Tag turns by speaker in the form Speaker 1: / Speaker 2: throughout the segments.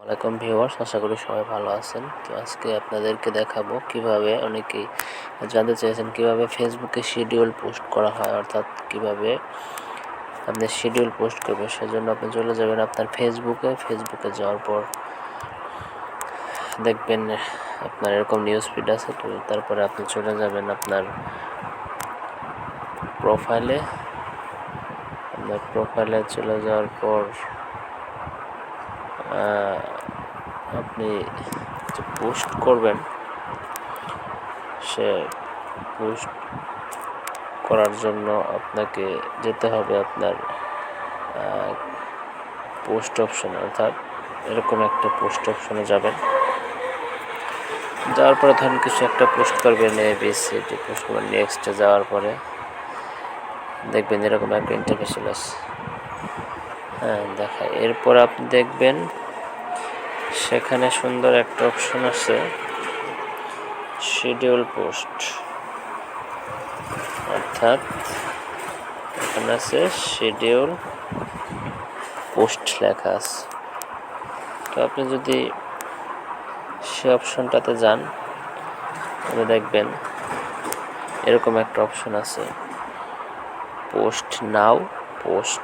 Speaker 1: ওয়ালাইকুম ভিউয়ার্স, আশা করি সবাই ভালো আছেন। তো আজকে আপনাদেরকে দেখাবো কিভাবে অনেকেই জানতে চেয়েছেন কিভাবে ফেসবুকে শিডিউল পোস্ট করা হয়, অর্থাৎ কিভাবে আপনি শিডিউল পোস্ট করবেন। সেজন্য আপনি চলে যাবেন আপনার ফেসবুকে যাওয়ার পর দেখবেন আপনার এরকম নিউজ ফিড আছে। তো তারপরে আপনি চলে যাবেন আপনার প্রোফাইলে চলে যাওয়ার পর আপনি যে পোস্ট করবেন সে পোস্ট করার জন্য আপনাকে যেতে হবে আপনার পোস্ট অপশনে, অর্থাৎ এরকম একটা পোস্ট অপশনে যাবেন। যাওয়ার পরে ধরুন কিছু একটা পোস্ট করবেন, ABCD পোস্ট করবেন। নেক্সটে যাওয়ার পরে দেখবেন এরকম একটা ইন্টারফেস চলে আসে। দেখায়। এরপর আপনি দেখবেন সেখানে সুন্দর একটা অপশন আছে শিডিউল পোস্ট, অর্থাৎ এখানে আছে শিডিউল পোস্ট লেখা আছে। তো আপনি যদি সে অপশনটাতে যান তাহলে দেখবেন এরকম একটা অপশন আছে post now, post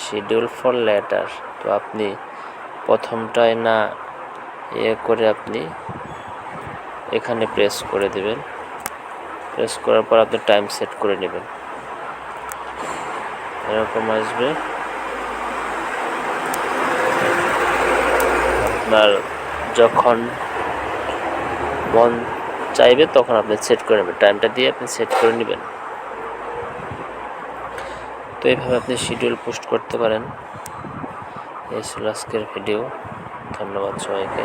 Speaker 1: schedule for letter. তো আপনি প্রথমটায় না করে আপনি এখানে প্রেস করে দেবেন। প্রেস করার পর আপনি টাইম সেট করে নেবেন। এরকম আসবে। আপনার যখন মন চাইবে তখন আপনি সেট করে নেবেন, টাইমটা দিয়ে আপনি সেট করে নেবেন। তো এইভাবে আপনি শিডিউল পোস্ট করতে পারেন। এই ছিল আজকের ভিডিও। ধন্যবাদ সবাইকে।